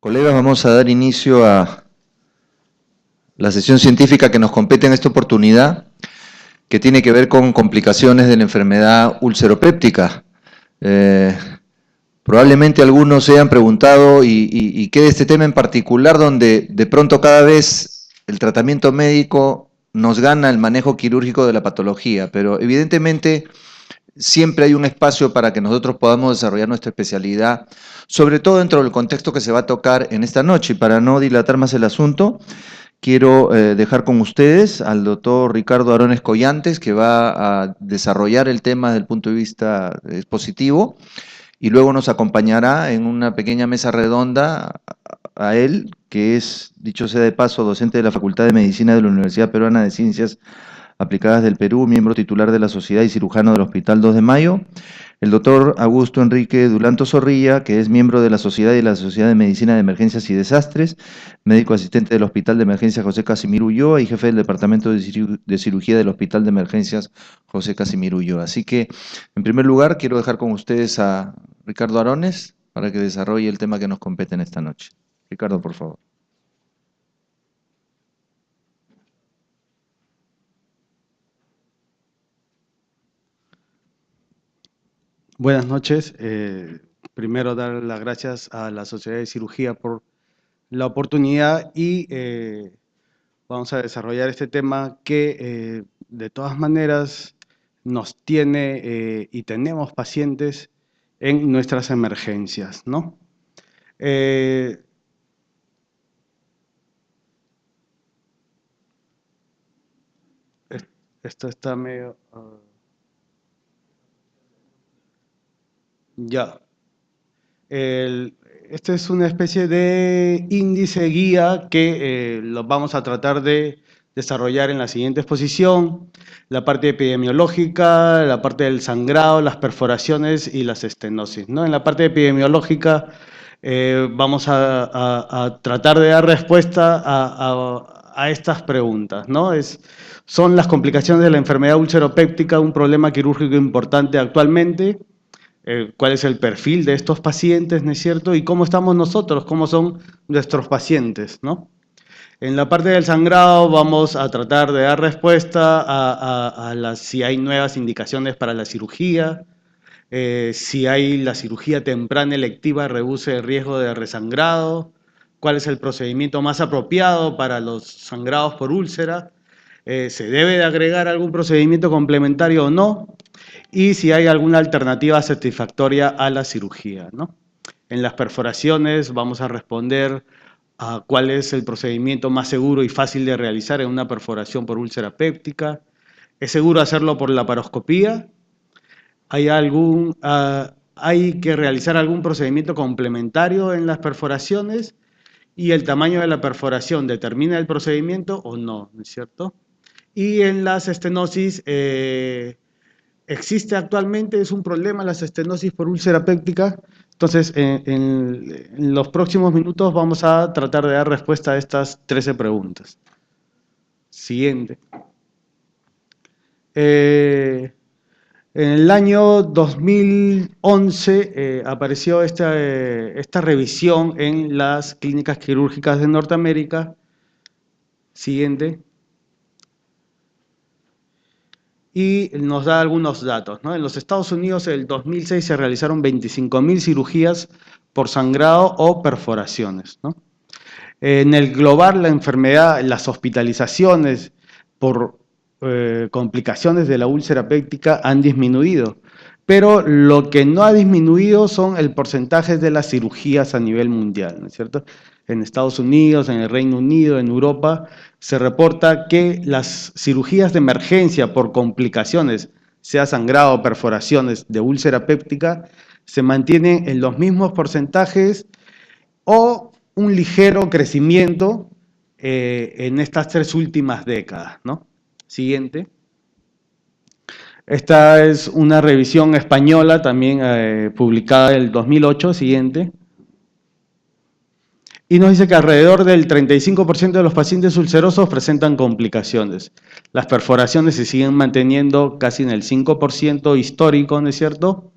Colegas, vamos a dar inicio a la sesión científica que nos compete en esta oportunidad, que tiene que ver con complicaciones de la enfermedad ulceropéptica. Probablemente algunos se hayan preguntado y quede este tema en particular donde de pronto cada vez el tratamiento médico nos gana el manejo quirúrgico de la patología, pero evidentemente siempre hay un espacio para que nosotros podamos desarrollar nuestra especialidad, sobre todo dentro del contexto que se va a tocar en esta noche. Y para no dilatar más el asunto, quiero dejar con ustedes al doctor Ricardo Arones Collantes, que va a desarrollar el tema desde el punto de vista expositivo, y luego nos acompañará en una pequeña mesa redonda a él, que es, dicho sea de paso, docente de la Facultad de Medicina de la Universidad Peruana de Ciencias Aplicadas del Perú, miembro titular de la Sociedad y cirujano del Hospital 2 de Mayo, el doctor Augusto Enrique Dulanto Zorrilla, que es miembro de la Sociedad y la Sociedad de Medicina de Emergencias y Desastres, médico asistente del Hospital de Emergencias José Casimiro Ulloa y jefe del Departamento de Cirugía del Hospital de Emergencias José Casimiro Ulloa. Así que, en primer lugar, quiero dejar con ustedes a Ricardo Arones para que desarrolle el tema que nos compete en esta noche. Ricardo, por favor. Buenas noches. Primero dar las gracias a la Sociedad de Cirugía por la oportunidad y vamos a desarrollar este tema que de todas maneras nos tiene y tenemos pacientes en nuestras emergencias, ¿no? Esto está medio... Ya. Este es una especie de índice guía que lo vamos a tratar de desarrollar en la siguiente exposición. La parte epidemiológica, la parte del sangrado, las perforaciones y las estenosis, ¿no? En la parte epidemiológica vamos a tratar de dar respuesta a estas preguntas, ¿no? ¿Son las complicaciones de la enfermedad ulceropéptica un problema quirúrgico importante actualmente? ¿Cuál es el perfil de estos pacientes, ¿no es cierto? Y cómo estamos nosotros, cómo son nuestros pacientes, ¿no? En la parte del sangrado vamos a tratar de dar respuesta a si hay nuevas indicaciones para la cirugía, si la cirugía temprana electiva reduce el riesgo de resangrado, cuál es el procedimiento más apropiado para los sangrados por úlcera, ¿se debe de agregar algún procedimiento complementario o no? Y si hay alguna alternativa satisfactoria a la cirugía, ¿no? En las perforaciones vamos a responder a cuál es el procedimiento más seguro y fácil de realizar en una perforación por úlcera péptica. ¿Es seguro hacerlo por laparoscopía? ¿Hay que realizar algún procedimiento complementario en las perforaciones? ¿Y el tamaño de la perforación determina el procedimiento o no? ¿No es cierto? Y en las estenosis... ¿existe actualmente? ¿Es un problema las estenosis por úlcera péptica? Entonces, en los próximos minutos vamos a tratar de dar respuesta a estas 13 preguntas. Siguiente. En el año 2011 apareció esta revisión en las clínicas quirúrgicas de Norteamérica. Siguiente. Y nos da algunos datos, ¿no? En los Estados Unidos, en el 2006 se realizaron 25.000 cirugías por sangrado o perforaciones, ¿no? En el global, la enfermedad, las hospitalizaciones por complicaciones de la úlcera péptica han disminuido, pero lo que no ha disminuido son el porcentaje de las cirugías a nivel mundial, ¿no es cierto? En Estados Unidos, en el Reino Unido, en Europa, se reporta que las cirugías de emergencia por complicaciones, sea sangrado o perforaciones de úlcera péptica, se mantienen en los mismos porcentajes o un ligero crecimiento en estas 3 últimas décadas, ¿no? Siguiente. Esta es una revisión española también publicada en el 2008, siguiente. Y nos dice que alrededor del 35% de los pacientes ulcerosos presentan complicaciones. Las perforaciones se siguen manteniendo casi en el 5% histórico, ¿no es cierto?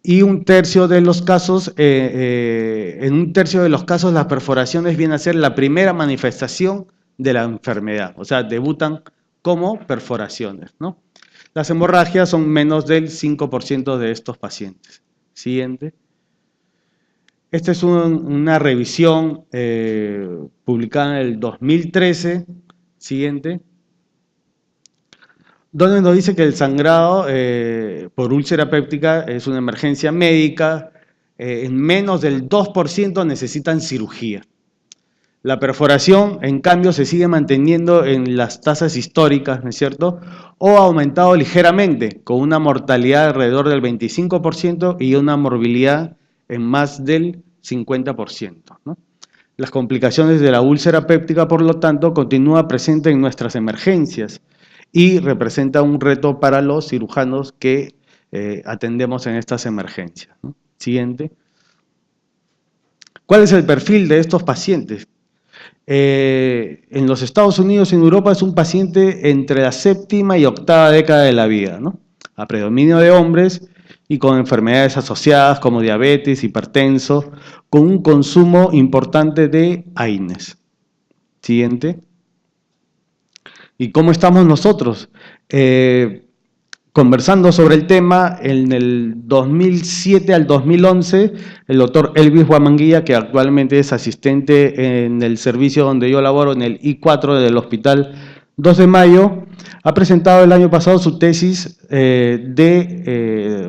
y un tercio de los casos, en un tercio de los casos las perforaciones vienen a ser la primera manifestación de la enfermedad, o sea, debutan como perforaciones, ¿no? Las hemorragias son menos del 5% de estos pacientes. Siguiente. Esta es una revisión publicada en el 2013. Siguiente. Donde nos dice que el sangrado por úlcera péptica es una emergencia médica. En menos del 2% necesitan cirugía. La perforación, en cambio, se sigue manteniendo en las tasas históricas, ¿no es cierto? O ha aumentado ligeramente, con una mortalidad alrededor del 25% y una morbilidad en más del 50%, ¿no? Las complicaciones de la úlcera péptica, por lo tanto, continúa presente en nuestras emergencias y representa un reto para los cirujanos que atendemos en estas emergencias, ¿no? Siguiente. ¿Cuál es el perfil de estos pacientes? En los Estados Unidos y en Europa es un paciente entre la séptima y octava década de la vida, ¿no? A predominio de hombres y con enfermedades asociadas como diabetes, hipertenso, con un consumo importante de AINES. Siguiente. ¿Y cómo estamos nosotros? Conversando sobre el tema, en el 2007 al 2011, el doctor Elvis Huamanguilla, que actualmente es asistente en el servicio donde yo laboro, en el I4 del Hospital 2 de Mayo, ha presentado el año pasado su tesis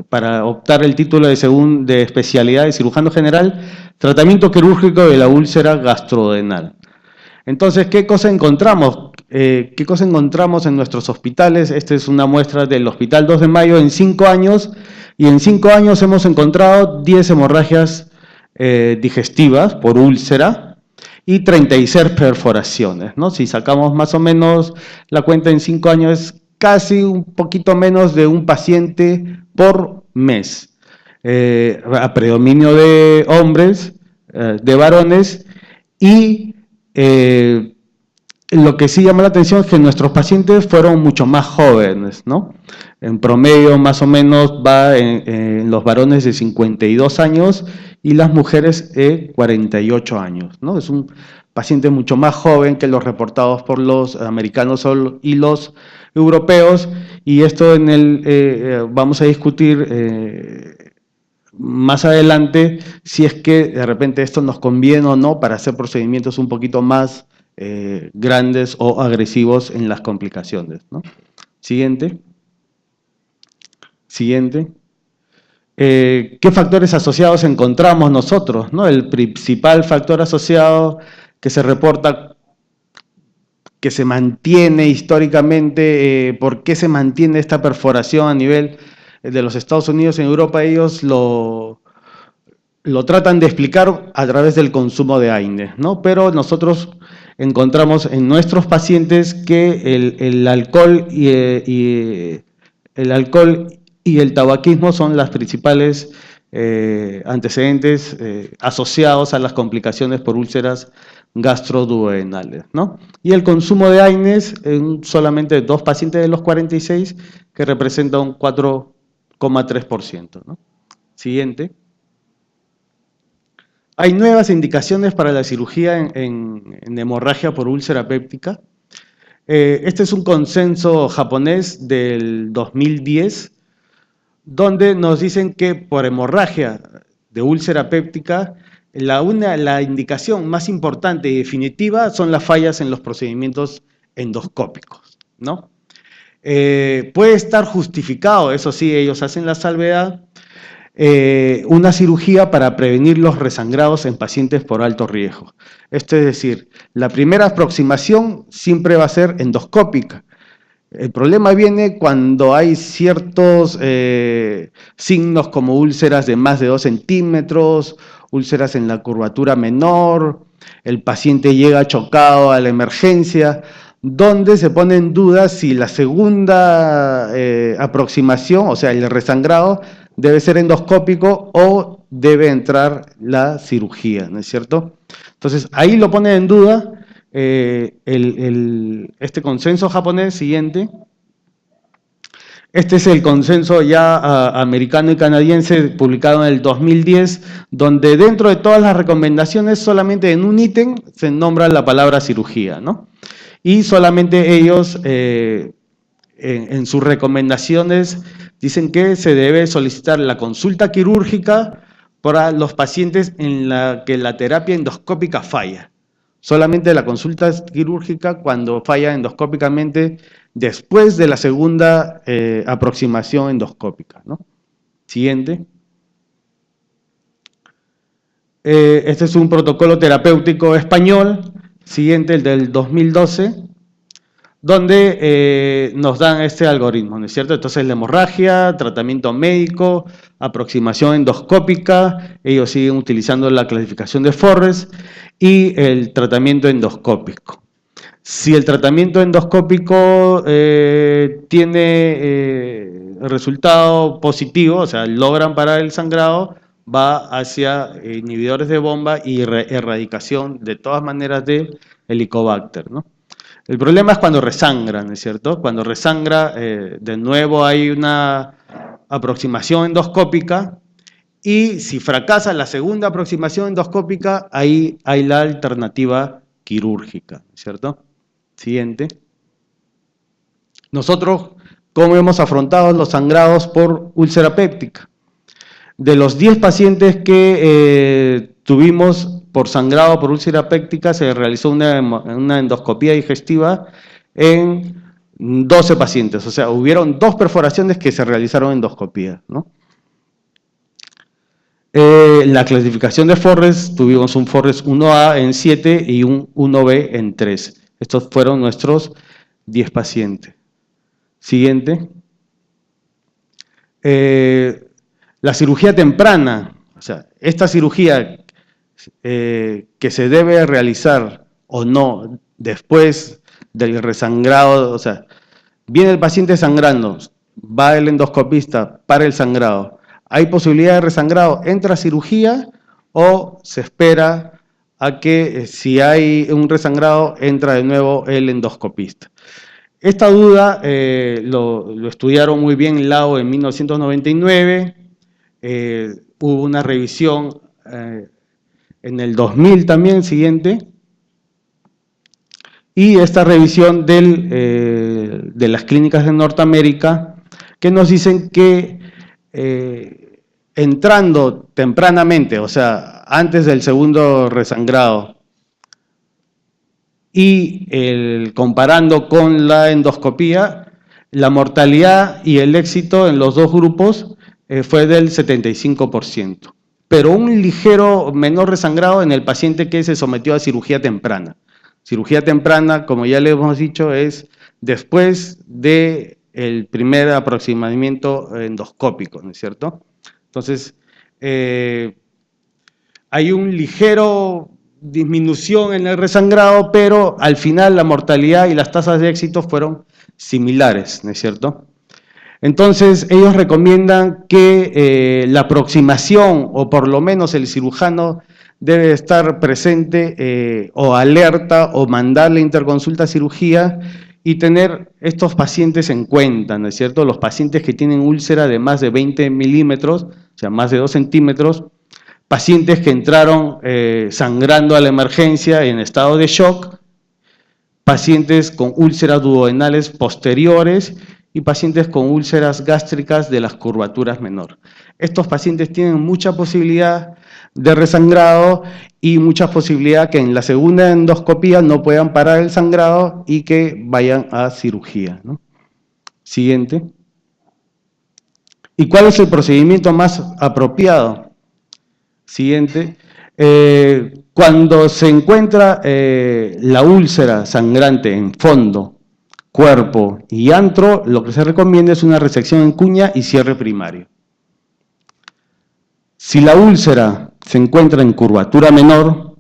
para optar el título de especialidad de cirujano general, tratamiento quirúrgico de la úlcera gastrodenal. Entonces, ¿qué cosa encontramos? ¿Qué cosa encontramos en nuestros hospitales? Esta es una muestra del Hospital 2 de Mayo en 5 años, y en 5 años hemos encontrado 10 hemorragias digestivas por úlcera y 36 perforaciones, ¿no? Si sacamos más o menos la cuenta en 5 años, es casi un poquito menos de un paciente por mes. A predominio de hombres, de varones, y lo que sí llama la atención es que nuestros pacientes fueron mucho más jóvenes, ¿no? En promedio, más o menos, va en los varones de 52 años y las mujeres de 48 años, ¿no? Es un paciente mucho más joven que los reportados por los americanos y los europeos, y esto vamos a discutir más adelante si es que de repente esto nos conviene o no para hacer procedimientos un poquito más grandes o agresivos en las complicaciones, ¿no? Siguiente. Siguiente. ¿Qué factores asociados encontramos nosotros, ¿no? El principal factor asociado que se reporta, que se mantiene históricamente, ¿por qué se mantiene esta perforación a nivel de los Estados Unidos? En Europa ellos lo tratan de explicar a través del consumo de AINES, ¿no? Pero nosotros encontramos en nuestros pacientes que el alcohol y el tabaquismo son las principales antecedentes asociados a las complicaciones por úlceras gastroduodenales, ¿no? Y el consumo de AINES en solamente 2 pacientes de los 46, que representa un 4,3%, ¿no? Siguiente. Hay nuevas indicaciones para la cirugía en hemorragia por úlcera péptica. Este es un consenso japonés del 2010, donde nos dicen que por hemorragia de úlcera péptica, la indicación más importante y definitiva son las fallas en los procedimientos endoscópicos, ¿no? Puede estar justificado, eso sí, ellos hacen la salvedad, una cirugía para prevenir los resangrados en pacientes por alto riesgo. Esto es decir, la primera aproximación siempre va a ser endoscópica. El problema viene cuando hay ciertos signos como úlceras de más de 2 centímetros, úlceras en la curvatura menor, el paciente llega chocado a la emergencia, donde se pone en duda si la segunda aproximación, o sea, el resangrado, debe ser endoscópico o debe entrar la cirugía, ¿no es cierto? Entonces, ahí lo pone en duda este consenso japonés. Siguiente. Este es el consenso ya americano y canadiense publicado en el 2010, donde dentro de todas las recomendaciones solamente en un ítem se nombra la palabra cirugía, ¿no? Y solamente ellos en sus recomendaciones dicen que se debe solicitar la consulta quirúrgica para los pacientes en la que la terapia endoscópica falla. Solamente la consulta quirúrgica cuando falla endoscópicamente después de la segunda aproximación endoscópica, ¿no? Siguiente. Este es un protocolo terapéutico español, siguiente, el del 2012, donde nos dan este algoritmo, ¿no es cierto? Entonces, la hemorragia, tratamiento médico, aproximación endoscópica, ellos siguen utilizando la clasificación de Forrest, y el tratamiento endoscópico. Si el tratamiento endoscópico tiene resultado positivo, o sea, logran parar el sangrado, va hacia inhibidores de bomba y erradicación de todas maneras del Helicobacter, ¿no? El problema es cuando resangra, ¿no es cierto? Cuando resangra, de nuevo hay una aproximación endoscópica y si fracasa la segunda aproximación endoscópica, ahí hay la alternativa quirúrgica, ¿no es cierto? Siguiente. Nosotros, ¿cómo hemos afrontado los sangrados por úlcera péptica? De los 10 pacientes que tuvimos por sangrado por úlcera péptica, se realizó una endoscopía digestiva en 12 pacientes. O sea, hubieron 2 perforaciones que se realizaron endoscopía, ¿no? La clasificación de Forrest, tuvimos un Forrest 1A en 7 y un 1B en 3. Estos fueron nuestros 10 pacientes. Siguiente. La cirugía temprana, o sea, esta cirugía que se debe realizar o no después del resangrado, o sea, viene el paciente sangrando, va el endoscopista para el sangrado. ¿Hay posibilidad de resangrado? ¿Entra cirugía o se espera a que si hay un resangrado entra de nuevo el endoscopista? Esta duda lo estudiaron muy bien Lao en 1999, hubo una revisión en el 2000 también, siguiente, y esta revisión de las clínicas de Norteamérica, que nos dicen que entrando tempranamente, o sea, antes del segundo resangrado, y comparando con la endoscopía, la mortalidad y el éxito en los dos grupos fue del 75%, pero un ligero menor resangrado en el paciente que se sometió a cirugía temprana. Cirugía temprana, como ya le hemos dicho, es después del primer aproximamiento endoscópico, ¿no es cierto? Entonces, hay un ligero disminución en el resangrado, pero al final la mortalidad y las tasas de éxito fueron similares, ¿no es cierto? Entonces, ellos recomiendan que la aproximación, o por lo menos el cirujano, debe estar presente o alerta o mandar la interconsulta a cirugía y tener estos pacientes en cuenta, ¿no es cierto? Los pacientes que tienen úlcera de más de 20 milímetros, o sea, más de 2 centímetros, pacientes que entraron sangrando a la emergencia en estado de shock, pacientes con úlceras duodenales posteriores y pacientes con úlceras gástricas de las curvaturas menor. Estos pacientes tienen mucha posibilidad de resangrado y mucha posibilidad que en la segunda endoscopía no puedan parar el sangrado y que vayan a cirugía, ¿no? Siguiente. ¿Y cuál es el procedimiento más apropiado? Siguiente. Cuando se encuentra la úlcera sangrante en fondo, cuerpo y antro, lo que se recomienda es una resección en cuña y cierre primario. Si la úlcera se encuentra en curvatura menor,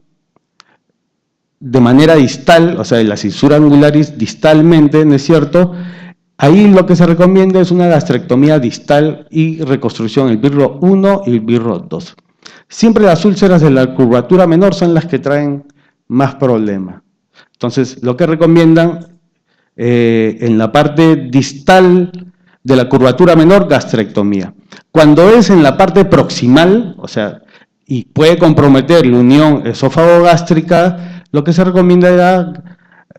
de manera distal, o sea, la cisura angularis distalmente, ¿no es cierto?, ahí lo que se recomienda es una gastrectomía distal y reconstrucción, el BIRRO 1 y el BIRRO 2. Siempre las úlceras de la curvatura menor son las que traen más problemas. Entonces, lo que recomiendan en la parte distal de la curvatura menor, gastrectomía. Cuando es en la parte proximal, o sea, y puede comprometer la unión esófago-gástrica, lo que se recomienda es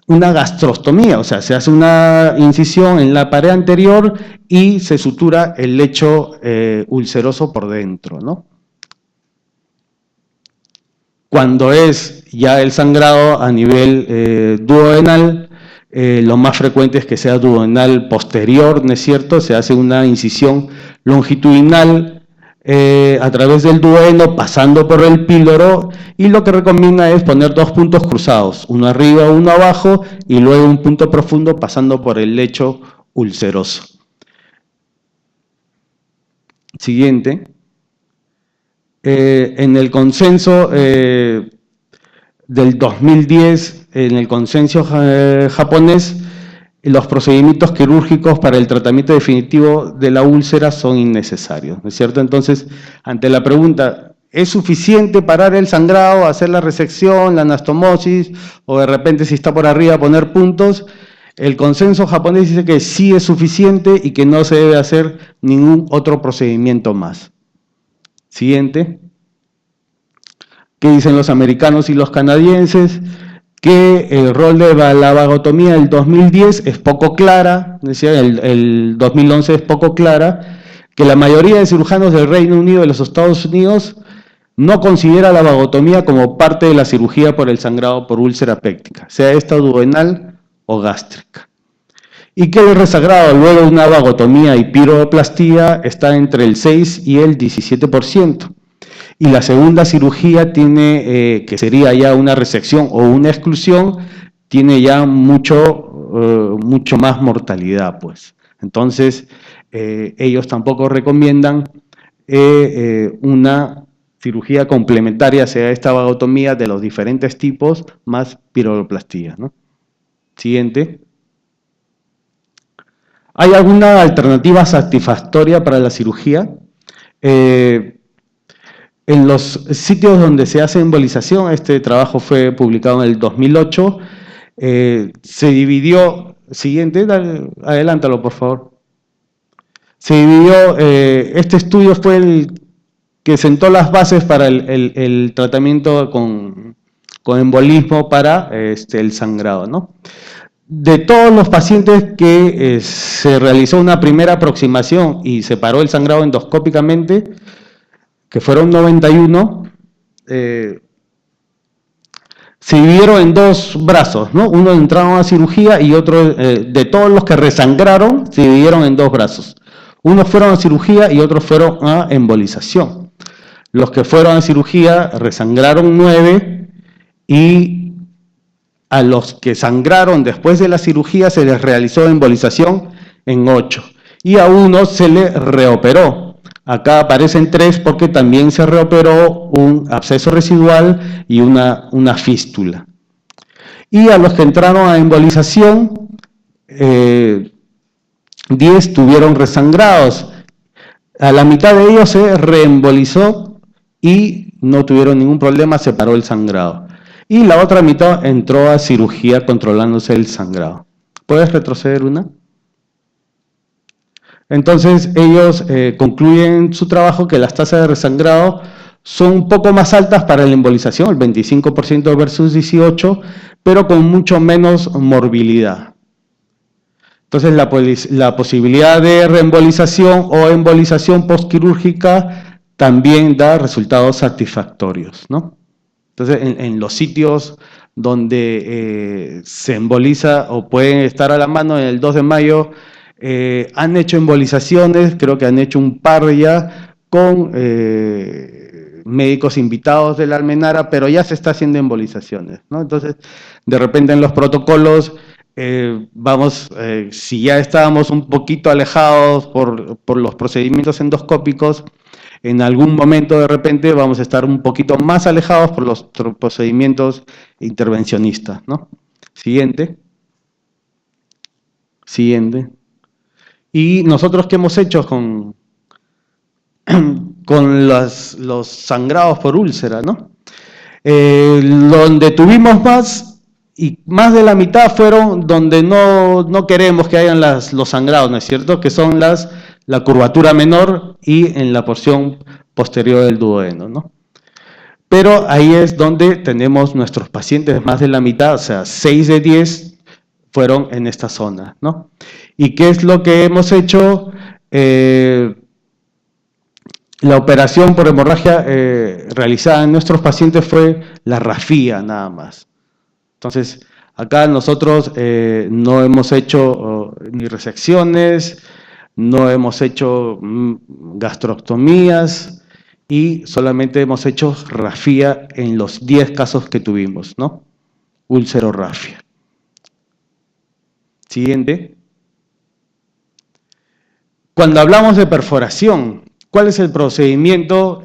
una gastrostomía, o sea, se hace una incisión en la pared anterior y se sutura el lecho ulceroso por dentro, ¿no? Cuando es ya el sangrado a nivel duodenal, lo más frecuente es que sea duodenal posterior, ¿no es cierto? Se hace una incisión longitudinal a través del duodeno, pasando por el píloro, y lo que recomienda es poner 2 puntos cruzados, uno arriba, uno abajo, y luego un punto profundo pasando por el lecho ulceroso. Siguiente. En el consenso del 2010, en el consenso japonés, los procedimientos quirúrgicos para el tratamiento definitivo de la úlcera son innecesarios, ¿no es cierto? Entonces, ante la pregunta, ¿es suficiente parar el sangrado, hacer la resección, la anastomosis, o de repente si está por arriba poner puntos? El consenso japonés dice que sí es suficiente y que no se debe hacer ningún otro procedimiento más. Siguiente. ¿Qué dicen los americanos y los canadienses? Que el rol de la vagotomía del 2010 es poco clara, decía, el 2011 es poco clara, que la mayoría de cirujanos del Reino Unido y de los Estados Unidos no considera la vagotomía como parte de la cirugía por el sangrado por úlcera péptica, sea esta duodenal o gástrica. Y que el resangrado luego de una vagotomía y piroplastía está entre el 6 y el 17%. Y la segunda cirugía tiene, que sería ya una resección o una exclusión, tiene ya mucho más mortalidad, pues. Entonces, ellos tampoco recomiendan una cirugía complementaria, sea esta vagotomía de los diferentes tipos, más piroplastía, ¿no? Siguiente. ¿Hay alguna alternativa satisfactoria para la cirugía? En los sitios donde se hace embolización, este trabajo fue publicado en el 2008, se dividió, siguiente, adelántalo por favor. Se dividió, este estudio fue el que sentó las bases para el tratamiento con embolismo para el sangrado, ¿no? De todos los pacientes que se realizó una primera aproximación y se paró el sangrado endoscópicamente, que fueron 91, se dividieron en 2 brazos, ¿no? Uno entraron a cirugía y otro, de todos los que resangraron, se dividieron en 2 brazos. Unos fueron a cirugía y otros fueron a embolización. Los que fueron a cirugía resangraron 9 y a los que sangraron después de la cirugía se les realizó embolización en 8 y a uno se le reoperó. Acá aparecen 3 porque también se reoperó un absceso residual y una fístula. Y a los que entraron a embolización, 10 tuvieron resangrados. A la mitad de ellos se reembolizó y no tuvieron ningún problema, se paró el sangrado. Y la otra mitad entró a cirugía controlándose el sangrado. ¿Puedes retroceder una? Entonces ellos concluyen su trabajo que las tasas de resangrado son un poco más altas para la embolización, el 25% versus 18%, pero con mucho menos morbilidad. Entonces la posibilidad de reembolización o embolización postquirúrgica también da resultados satisfactorios, ¿no? Entonces en los sitios donde se emboliza o pueden estar a la mano, en el 2 de mayo, han hecho embolizaciones, creo que han hecho un par ya con médicos invitados de la Almenara, pero ya se está haciendo embolizaciones, ¿no? Entonces, de repente en los protocolos, si ya estábamos un poquito alejados por los procedimientos endoscópicos, en algún momento de repente vamos a estar un poquito más alejados por los procedimientos intervencionistas, ¿no? Siguiente. Siguiente. ¿Y nosotros qué hemos hecho con los sangrados por úlcera, ¿no? Donde tuvimos más y más de la mitad fueron donde no queremos que hayan los sangrados, ¿no es cierto? Que son la curvatura menor y en la porción posterior del duodeno, ¿no? Pero ahí es donde tenemos nuestros pacientes, más de la mitad, o sea, 6 de 10 fueron en esta zona, ¿no? ¿Y qué es lo que hemos hecho? La operación por hemorragia realizada en nuestros pacientes fue la rafía nada más. Entonces, acá nosotros no hemos hecho ni resecciones, no hemos hecho gastroctomías y solamente hemos hecho rafía en los 10 casos que tuvimos, ¿no? Úlcerorrafia. Siguiente. Cuando hablamos de perforación, ¿cuál es el procedimiento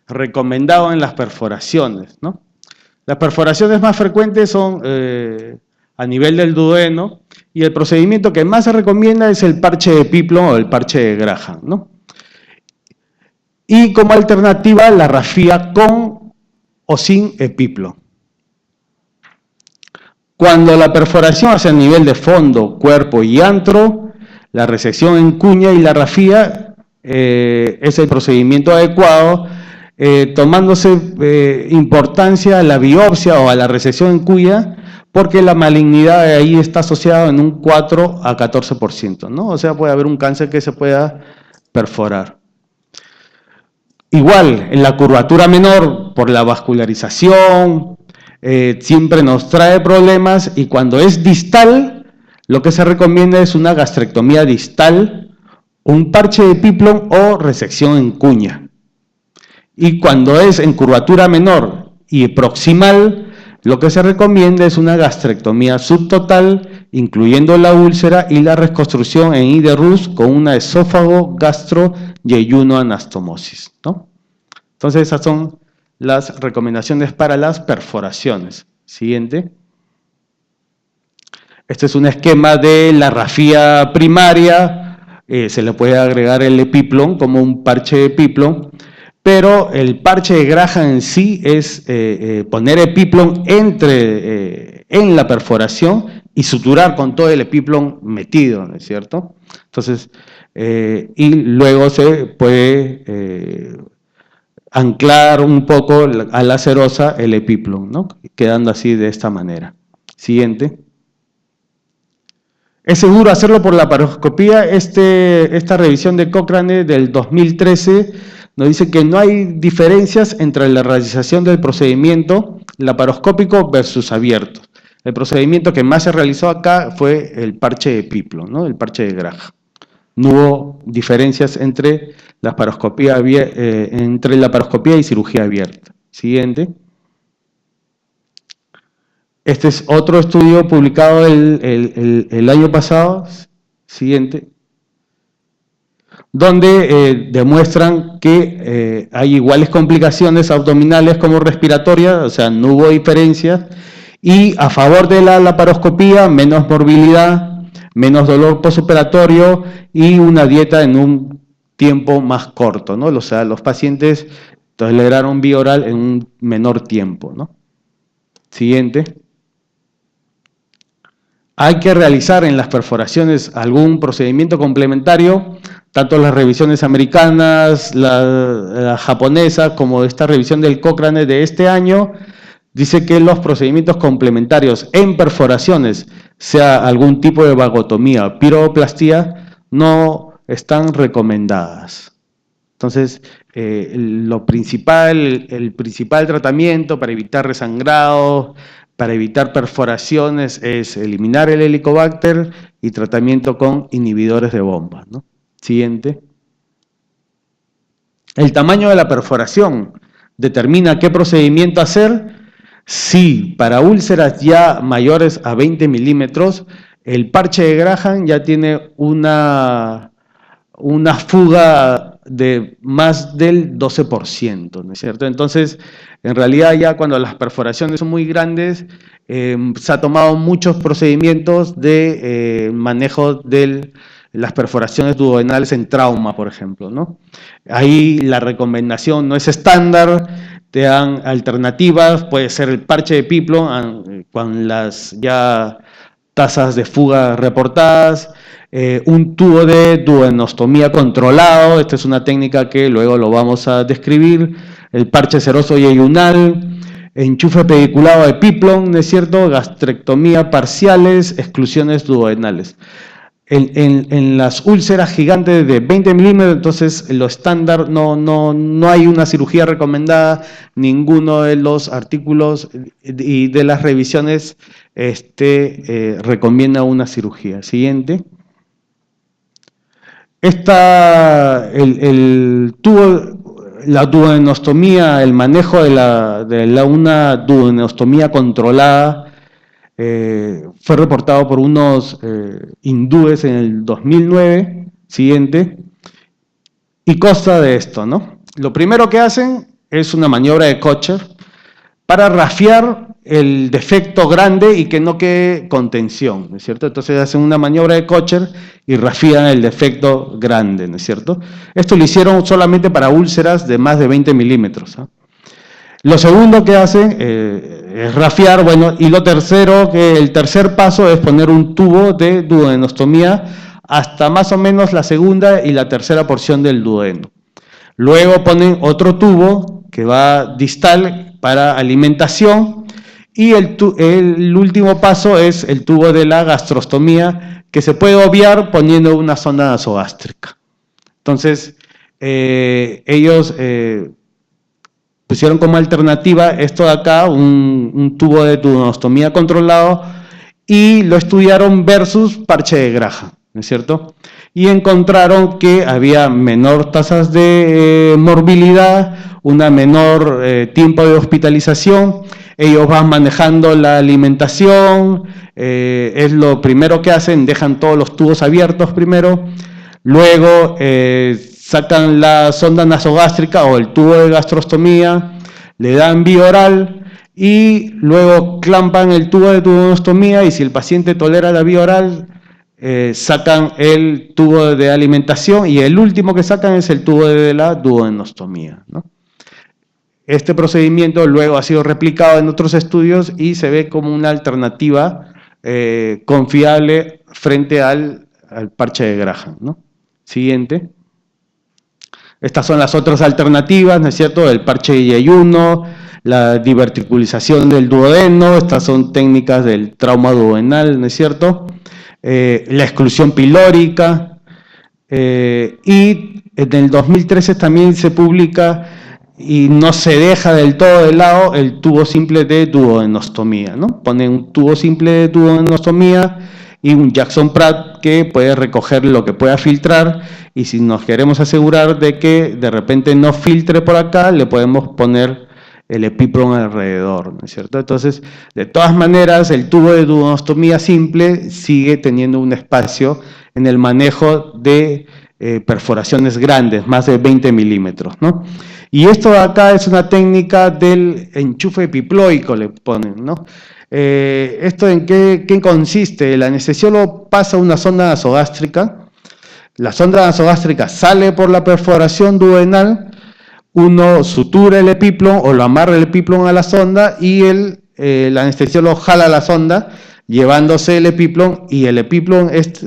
recomendado en las perforaciones, ¿no? Las perforaciones más frecuentes son a nivel del duodeno y el procedimiento que más se recomienda es el parche de Piplon o el parche de Graham, ¿no? Y como alternativa la rafía con o sin epiplon. Cuando la perforación hacia el nivel de fondo, cuerpo y antro, la resección en cuña y la rafía es el procedimiento adecuado, tomándose importancia a la biopsia o a la resección en cuña, porque la malignidad de ahí está asociada en un 4 a 14%, ¿no? O sea, puede haber un cáncer que se pueda perforar. Igual, en la curvatura menor, por la vascularización, siempre nos trae problemas, y cuando es distal, lo que se recomienda es una gastrectomía distal, un parche de Piplon o resección en cuña. Y cuando es en curvatura menor y proximal, lo que se recomienda es una gastrectomía subtotal, incluyendo la úlcera y la reconstrucción en IDRUS con una esófago, gastro y ayunoanastomosis, ¿no? Entonces, esas son las recomendaciones para las perforaciones. Siguiente. Este es un esquema de la rafía primaria. Se le puede agregar el epiplon como un parche de epiplon, pero el parche de Graham en sí es poner epiplon en la perforación y suturar con todo el epiplon metido, ¿no es cierto? Entonces, y luego se puede anclar un poco a la serosa el epiplon, ¿no? Quedando así de esta manera. Siguiente. ¿Es seguro hacerlo por laparoscopía? Esta revisión de Cochrane del 2013 nos dice que no hay diferencias entre la realización del procedimiento laparoscópico versus abierto. El procedimiento que más se realizó acá fue el parche de Piplon, ¿no? El parche de Graham. No hubo diferencias entre laparoscopía y cirugía abierta. Siguiente. Este es otro estudio publicado el año pasado. Siguiente. Donde demuestran que hay iguales complicaciones abdominales como respiratorias, o sea, no hubo diferencias, y a favor de la laparoscopía, menos morbilidad, menos dolor postoperatorio y una dieta en un tiempo más corto, ¿no? O sea, los pacientes toleraron vía oral en un menor tiempo, ¿no? Siguiente. Hay que realizar en las perforaciones algún procedimiento complementario, tanto las revisiones americanas, la japonesa, como esta revisión del Cochrane de este año, dice que los procedimientos complementarios en perforaciones, sea algún tipo de vagotomía o piroplastía, no están recomendadas. Entonces, el principal tratamiento para evitar resangrado, para evitar perforaciones, es eliminar el Helicobacter y tratamiento con inhibidores de bomba, ¿no? Siguiente. El tamaño de la perforación determina qué procedimiento hacer. Si para úlceras ya mayores a 20 milímetros, el parche de Graham ya tiene una fuga de más del 12%, ¿no es cierto? Entonces, en realidad ya cuando las perforaciones son muy grandes, se ha tomado muchos procedimientos de manejo de las perforaciones duodenales en trauma, por ejemplo, ¿no? Ahí la recomendación no es estándar, te dan alternativas, puede ser el parche de Piplon con las ya tasas de fuga reportadas, un tubo de duodenostomía controlado, esta es una técnica que luego lo vamos a describir, el parche seroso y ayunal, enchufe pediculado de Piplon, ¿no es cierto?, gastrectomía parciales, exclusiones duodenales. En las úlceras gigantes de 20 milímetros, entonces lo estándar no hay una cirugía recomendada, ninguno de los artículos y de las revisiones recomienda una cirugía. Siguiente. El tubo, la duodenostomía, el manejo de una duodenostomía controlada, fue reportado por unos hindúes en el 2009, siguiente, y consta de esto, ¿no? Lo primero que hacen es una maniobra de Kocher para rafiar el defecto grande y que no quede contención, ¿no es cierto? Entonces hacen una maniobra de Kocher y rafían el defecto grande, ¿no es cierto? Esto lo hicieron solamente para úlceras de más de 20 milímetros, ¿eh? Lo segundo que hacen es rafiar, bueno, y lo tercero, el tercer paso es poner un tubo de duodenostomía hasta más o menos la segunda y la tercera porción del duodeno. Luego ponen otro tubo que va distal para alimentación y el último paso es el tubo de la gastrostomía que se puede obviar poniendo una sonda nasogástrica. Entonces, ellos pusieron como alternativa esto de acá, un tubo de duodenostomía controlado, y lo estudiaron versus parche de Graham, ¿no es cierto? Y encontraron que había menor tasas de morbilidad, una menor tiempo de hospitalización, ellos van manejando la alimentación, es lo primero que hacen, dejan todos los tubos abiertos primero, luego sacan la sonda nasogástrica o el tubo de gastrostomía, le dan vía oral y luego clampan el tubo de duodenostomía y si el paciente tolera la vía oral, sacan el tubo de alimentación y el último que sacan es el tubo de la duodenostomía, ¿no? Este procedimiento luego ha sido replicado en otros estudios y se ve como una alternativa confiable frente al parche de Graham, ¿no? Siguiente. Estas son las otras alternativas, ¿no es cierto? El parche de ayuno, la diverticulización del duodeno, estas son técnicas del trauma duodenal, ¿no es cierto? La exclusión pilórica, y en el 2013 también se publica y no se deja del todo de lado el tubo simple de duodenostomía, ¿no? Ponen un tubo simple de duodenostomía y un Jackson Pratt que puede recoger lo que pueda filtrar y si nos queremos asegurar de que de repente no filtre por acá, le podemos poner el Epiplon alrededor, ¿no es cierto? Entonces, de todas maneras, el tubo de duodenostomía simple sigue teniendo un espacio en el manejo de perforaciones grandes, más de 20 milímetros, ¿no? Y esto de acá es una técnica del enchufe epiploico, le ponen, ¿no? ¿Esto en qué consiste? El anestesiólogo pasa una sonda nasogástrica, la sonda nasogástrica sale por la perforación duodenal, uno sutura el Epiplon o lo amarra el Epiplon a la sonda y el anestesiólogo jala la sonda llevándose el Epiplon y el Epiplon es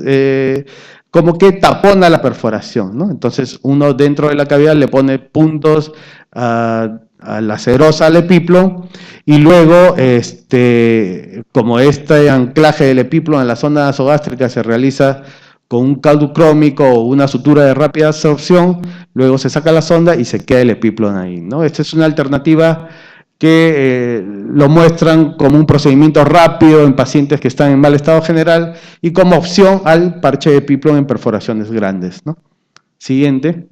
como que tapona la perforación, ¿no? Entonces uno dentro de la cavidad le pone puntos a la serosa al Epiplon y luego como este anclaje del Epiplon en la sonda nasogástrica se realiza con un caldo crómico o una sutura de rápida absorción, luego se saca la sonda y se queda el Epiplon ahí, ¿no? Esta es una alternativa que lo muestran como un procedimiento rápido en pacientes que están en mal estado general y como opción al parche de Epiplon en perforaciones grandes, ¿no? Siguiente.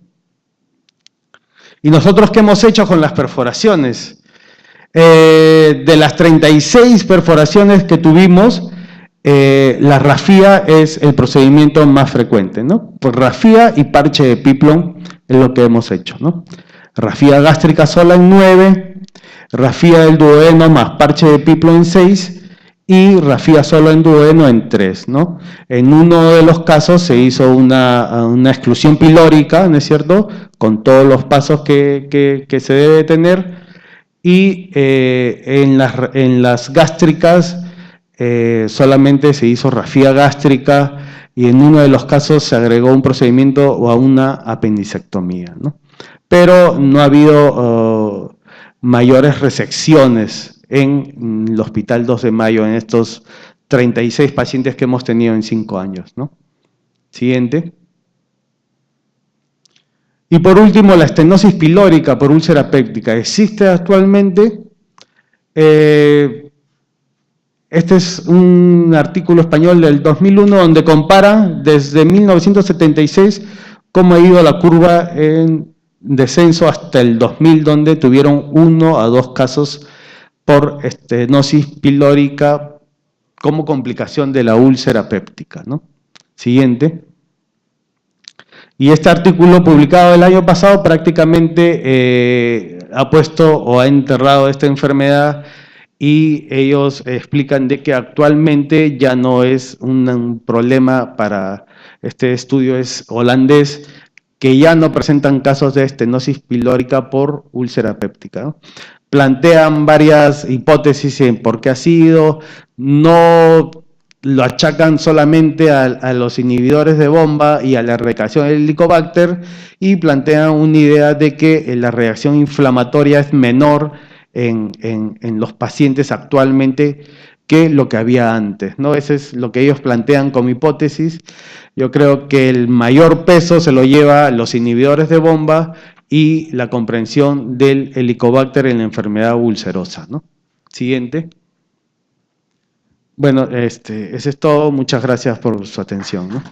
¿Y nosotros qué hemos hecho con las perforaciones? De las 36 perforaciones que tuvimos, la rafía es el procedimiento más frecuente, ¿no? Pues rafía y parche de Epiplon es lo que hemos hecho, ¿no? Rafía gástrica sola en 9, rafía del duodeno más parche de Epiplon en 6 y rafía solo en duodeno en 3, ¿no? En uno de los casos se hizo una exclusión pilórica, ¿no es cierto?, con todos los pasos que se debe tener y en las gástricas solamente se hizo rafía gástrica y en uno de los casos se agregó un procedimiento o a una apendicectomía, ¿no? Pero no ha habido mayores resecciones en el Hospital 2 de Mayo en estos 36 pacientes que hemos tenido en 5 años, ¿no? Siguiente. Y por último, la estenosis pilórica por úlcera péptica. ¿Existe actualmente? Este es un artículo español del 2001 donde compara desde 1976 cómo ha ido la curva en descenso hasta el 2000, donde tuvieron 1 a 2 casos por estenosis pilórica como complicación de la úlcera péptica, ¿no? Siguiente. Y este artículo publicado el año pasado prácticamente ha puesto o ha enterrado esta enfermedad y ellos explican de que actualmente ya no es un problema para este estudio, es holandés, que ya no presentan casos de estenosis pilórica por úlcera péptica, ¿no? Plantean varias hipótesis en por qué ha sido, no lo achacan solamente a los inhibidores de bomba y a la erradicación del Helicobacter y plantean una idea de que la reacción inflamatoria es menor en los pacientes actualmente que lo que había antes, ¿no? Ese es lo que ellos plantean como hipótesis. Yo creo que el mayor peso se lo lleva los inhibidores de bomba y la comprensión del Helicobacter en la enfermedad ulcerosa, ¿no? Siguiente. Bueno, ese es todo. Muchas gracias por su atención, ¿no?